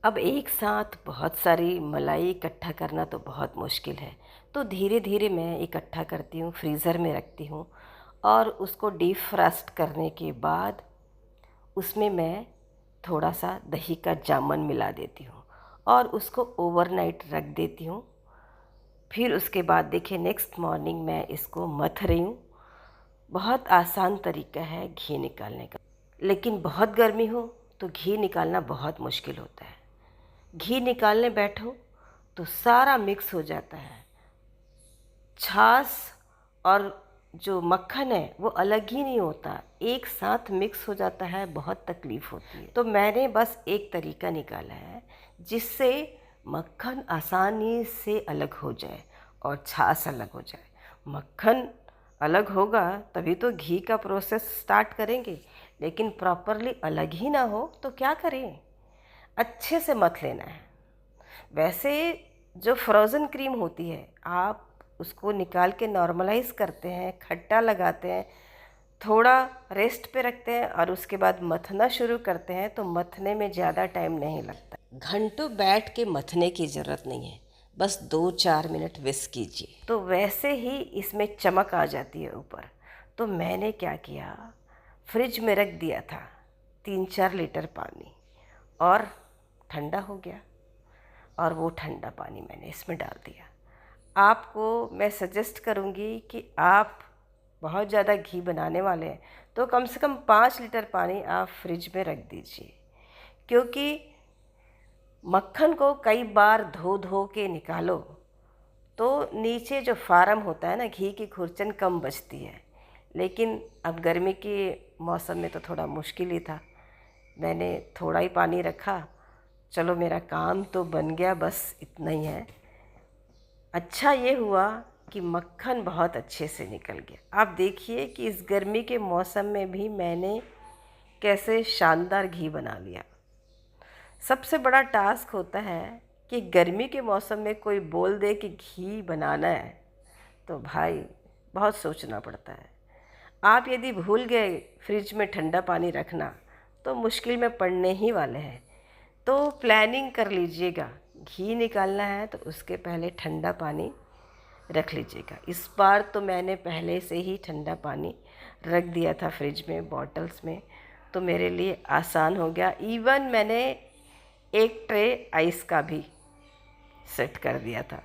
अब एक साथ बहुत सारी मलाई इकट्ठा करना तो बहुत मुश्किल है। तो धीरे धीरे मैं इकट्ठा करती हूँ, फ्रीज़र में रखती हूँ और उसको डीप फ्रॉस्ट करने के बाद उसमें मैं थोड़ा सा दही का जामन मिला देती हूँ और उसको ओवरनाइट रख देती हूँ। फिर उसके बाद देखिए नेक्स्ट मॉर्निंग मैं इसको मथ रही हूँ। बहुत आसान तरीका है घी निकालने का, लेकिन बहुत गर्मी हो तो घी निकालना बहुत मुश्किल होता है। घी निकालने बैठो तो सारा मिक्स हो जाता है। छाछ और जो मक्खन है वो अलग ही नहीं होता, एक साथ मिक्स हो जाता है, बहुत तकलीफ़ होती है। तो मैंने बस एक तरीका निकाला है जिससे मक्खन आसानी से अलग हो जाए और छाछ अलग हो जाए। मक्खन अलग होगा तभी तो घी का प्रोसेस स्टार्ट करेंगे, लेकिन प्रॉपरली अलग ही ना हो तो क्या करें। अच्छे से मथ लेना है। वैसे जो फ्रोज़न क्रीम होती है आप उसको निकाल के नॉर्मलाइज़ करते हैं, खट्टा लगाते हैं, थोड़ा रेस्ट पे रखते हैं और उसके बाद मथना शुरू करते हैं तो मथने में ज़्यादा टाइम नहीं लगता। घंटों बैठ के मथने की ज़रूरत नहीं है, बस 2-4 मिनट विस्क कीजिए तो वैसे ही इसमें चमक आ जाती है ऊपर। तो मैंने क्या किया, फ्रिज में रख दिया था 3-4 लीटर पानी और ठंडा हो गया और वो ठंडा पानी मैंने इसमें डाल दिया। आपको मैं सजेस्ट करूँगी कि आप बहुत ज़्यादा घी बनाने वाले हैं तो कम से कम 5 लीटर पानी आप फ्रिज में रख दीजिए, क्योंकि मक्खन को कई बार धो धो के निकालो तो नीचे जो फार्म होता है ना, घी की खुरचन कम बचती है। लेकिन अब गर्मी के मौसम में तो थोड़ा मुश्किल ही था। मैंने थोड़ा ही पानी रखा, चलो मेरा काम तो बन गया, बस इतना ही है। अच्छा ये हुआ कि मक्खन बहुत अच्छे से निकल गया। आप देखिए कि इस गर्मी के मौसम में भी मैंने कैसे शानदार घी बना लिया। सबसे बड़ा टास्क होता है कि गर्मी के मौसम में कोई बोल दे कि घी बनाना है तो भाई बहुत सोचना पड़ता है। आप यदि भूल गए फ्रिज में ठंडा पानी रखना तो मुश्किल में पड़ने ही वाले हैं। तो प्लानिंग कर लीजिएगा, घी निकालना है तो उसके पहले ठंडा पानी रख लीजिएगा। इस बार तो मैंने पहले से ही ठंडा पानी रख दिया था फ्रिज में बॉटल्स में, तो मेरे लिए आसान हो गया। इवन मैंने एक ट्रे आइस का भी सेट कर दिया था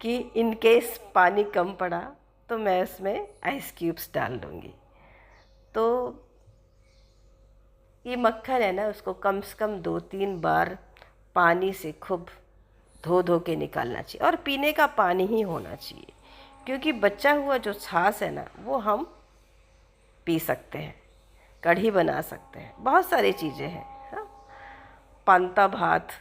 कि इन केस पानी कम पड़ा तो मैं उसमें आइस क्यूब्स डाल दूँगी। तो ये मक्खन है ना, उसको कम से कम 2-3 बार पानी से खूब धो धो के निकालना चाहिए और पीने का पानी ही होना चाहिए, क्योंकि बचा हुआ जो छाछ है ना वो हम पी सकते हैं, कढ़ी बना सकते हैं, बहुत सारी चीज़ें हैं। हाँ, पांता भात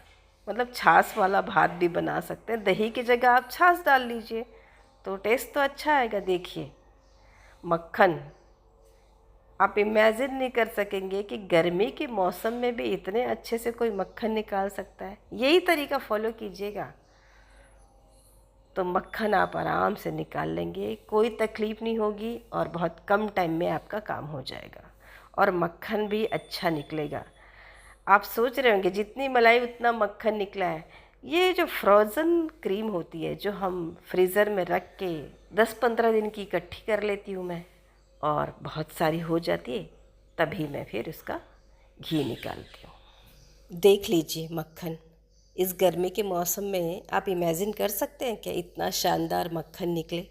मतलब छाछ वाला भात भी बना सकते हैं। दही की जगह आप छाछ डाल लीजिए तो टेस्ट तो अच्छा आएगा। देखिए मक्खन, आप इमेजिन नहीं कर सकेंगे कि गर्मी के मौसम में भी इतने अच्छे से कोई मक्खन निकाल सकता है। यही तरीका फॉलो कीजिएगा तो मक्खन आप आराम से निकाल लेंगे, कोई तकलीफ़ नहीं होगी और बहुत कम टाइम में आपका काम हो जाएगा और मक्खन भी अच्छा निकलेगा। आप सोच रहे होंगे जितनी मलाई उतना मक्खन निकला है। ये जो फ्रोज़न क्रीम होती है जो हम फ्रीज़र में रख के 10-15 दिन की इकट्ठी कर लेती हूँ मैं और बहुत सारी हो जाती है, तभी मैं फिर उसका घी निकालती हूँ। देख लीजिए मक्खन इस गर्मी के मौसम में आप इमेजिन कर सकते हैं कि इतना शानदार मक्खन निकले।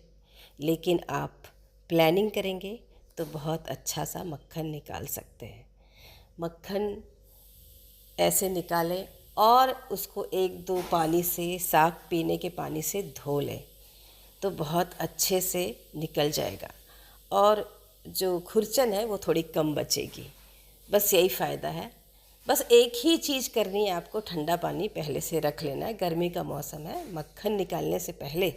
लेकिन आप प्लानिंग करेंगे तो बहुत अच्छा सा मक्खन निकाल सकते हैं। मक्खन ऐसे निकालें और उसको 1-2 पानी से, साफ पीने के पानी से धो लें तो बहुत अच्छे से निकल जाएगा और जो खुरचन है वो थोड़ी कम बचेगी। बस यही फ़ायदा है। बस एक ही चीज़ करनी है आपको, ठंडा पानी पहले से रख लेना है। गर्मी का मौसम है, मक्खन निकालने से पहले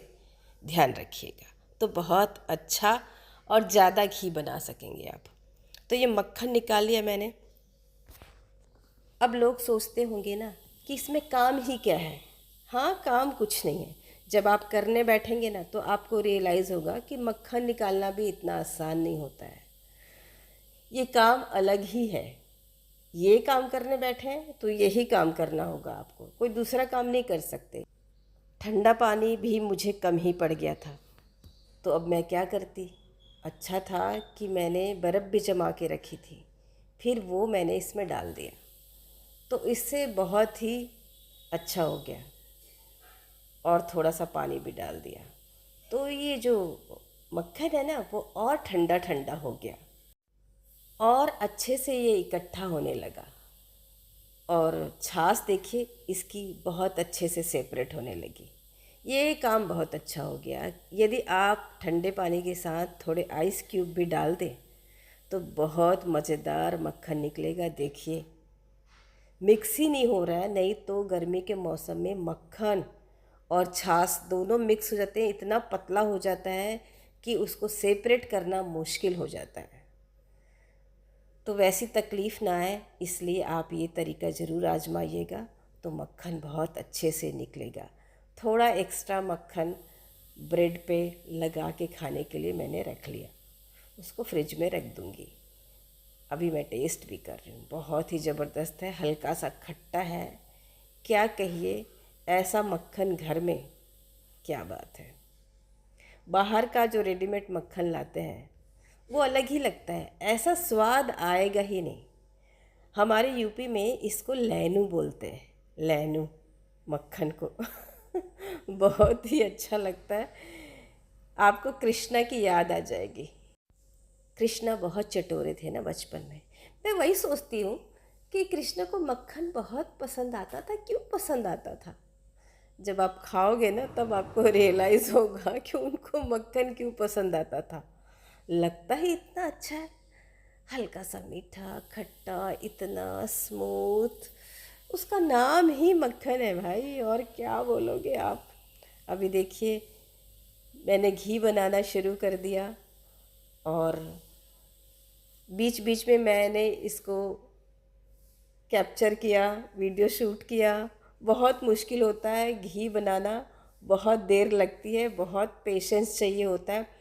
ध्यान रखिएगा तो बहुत अच्छा और ज़्यादा घी बना सकेंगे आप। तो ये मक्खन निकाल लिया मैंने। अब लोग सोचते होंगे ना कि इसमें काम ही क्या है। हाँ, काम कुछ नहीं है। जब आप करने बैठेंगे ना तो आपको रियलाइज़ होगा कि मक्खन निकालना भी इतना आसान नहीं होता है। ये काम अलग ही है। ये काम करने बैठे हैं तो यही काम करना होगा आपको, कोई दूसरा काम नहीं कर सकते। ठंडा पानी भी मुझे कम ही पड़ गया था, तो अब मैं क्या करती। अच्छा था कि मैंने बर्फ़ भी जमा के रखी थी, फिर वो मैंने इसमें डाल दिया, तो इससे बहुत ही अच्छा हो गया। और थोड़ा सा पानी भी डाल दिया, तो ये जो मक्खन है ना वो और ठंडा ठंडा हो गया और अच्छे से ये इकट्ठा होने लगा। और छाछ देखिए इसकी बहुत अच्छे से सेपरेट होने लगी। ये काम बहुत अच्छा हो गया। यदि आप ठंडे पानी के साथ थोड़े आइस क्यूब भी डाल दें तो बहुत मज़ेदार मक्खन निकलेगा। देखिए मिक्स ही नहीं हो रहा है, नहीं तो गर्मी के मौसम में मक्खन और छाछ दोनों मिक्स हो जाते हैं, इतना पतला हो जाता है कि उसको सेपरेट करना मुश्किल हो जाता है। तो वैसी तकलीफ़ ना आए इसलिए आप ये तरीका ज़रूर आजमाइएगा, तो मक्खन बहुत अच्छे से निकलेगा। थोड़ा एक्स्ट्रा मक्खन ब्रेड पे लगा के खाने के लिए मैंने रख लिया, उसको फ्रिज में रख दूँगी। अभी मैं टेस्ट भी कर रही हूँ, बहुत ही ज़बरदस्त है, हल्का सा खट्टा है। क्या कहिए, ऐसा मक्खन घर में क्या बात है। बाहर का जो रेडीमेड मक्खन लाते हैं वो अलग ही लगता है, ऐसा स्वाद आएगा ही नहीं। हमारे यूपी में इसको लैनू बोलते हैं, लैनू मक्खन को बहुत ही अच्छा लगता है। आपको कृष्णा की याद आ जाएगी। कृष्णा बहुत चटोरे थे ना बचपन में। मैं वही सोचती हूँ कि कृष्णा को मक्खन बहुत पसंद आता था, क्यों पसंद आता था। जब आप खाओगे ना तब आपको रियलाइज़ होगा कि उनको मक्खन क्यों पसंद आता था। लगता ही इतना अच्छा है, हल्का सा मीठा खट्टा, इतना स्मूथ, उसका नाम ही मक्खन है भाई, और क्या बोलोगे आप। अभी देखिए मैंने घी बनाना शुरू कर दिया और बीच बीच में मैंने इसको कैप्चर किया, वीडियो शूट किया। बहुत मुश्किल होता है घी बनाना, बहुत देर लगती है, बहुत पेशेंस चाहिए होता है।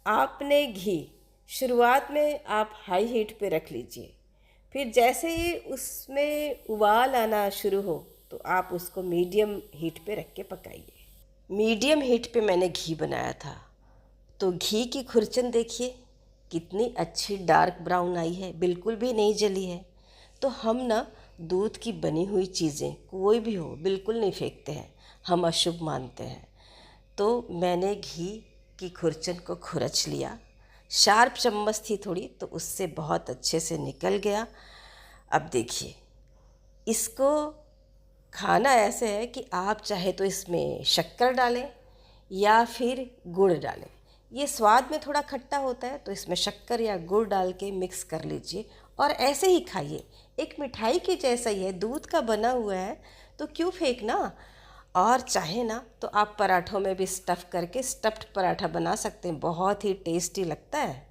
आपने घी शुरुआत में आप हाई हीट पे रख लीजिए, फिर जैसे ही उसमें उबाल आना शुरू हो तो आप उसको मीडियम हीट पे रख के पकाइए। मीडियम हीट पे मैंने घी बनाया था, तो घी की खुरचन देखिए कितनी अच्छी डार्क ब्राउन आई है, बिल्कुल भी नहीं जली है। तो हम ना दूध की बनी हुई चीज़ें कोई भी हो बिल्कुल नहीं फेंकते हैं, हम अशुभ मानते हैं। तो मैंने घी की खुरचन को खुरच लिया, शार्प चम्मच थी थोड़ी तो उससे बहुत अच्छे से निकल गया। अब देखिए इसको खाना ऐसे है कि आप चाहे तो इसमें शक्कर डालें या फिर गुड़ डालें। ये स्वाद में थोड़ा खट्टा होता है तो इसमें शक्कर या गुड़ डाल के मिक्स कर लीजिए और ऐसे ही खाइए। एक मिठाई के जैसा ही है, दूध का बना हुआ है तो क्यों फेंकना। और चाहे ना तो आप पराठों में भी स्टफ़ करके स्टफ्ड पराठा बना सकते हैं, बहुत ही टेस्टी लगता है।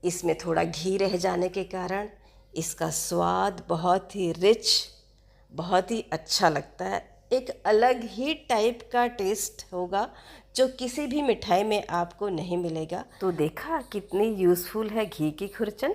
इसमें थोड़ा घी रह जाने के कारण इसका स्वाद बहुत ही रिच, बहुत ही अच्छा लगता है। एक अलग ही टाइप का टेस्ट होगा जो किसी भी मिठाई में आपको नहीं मिलेगा। तो देखा कितनी यूज़फुल है घी की खुरचन।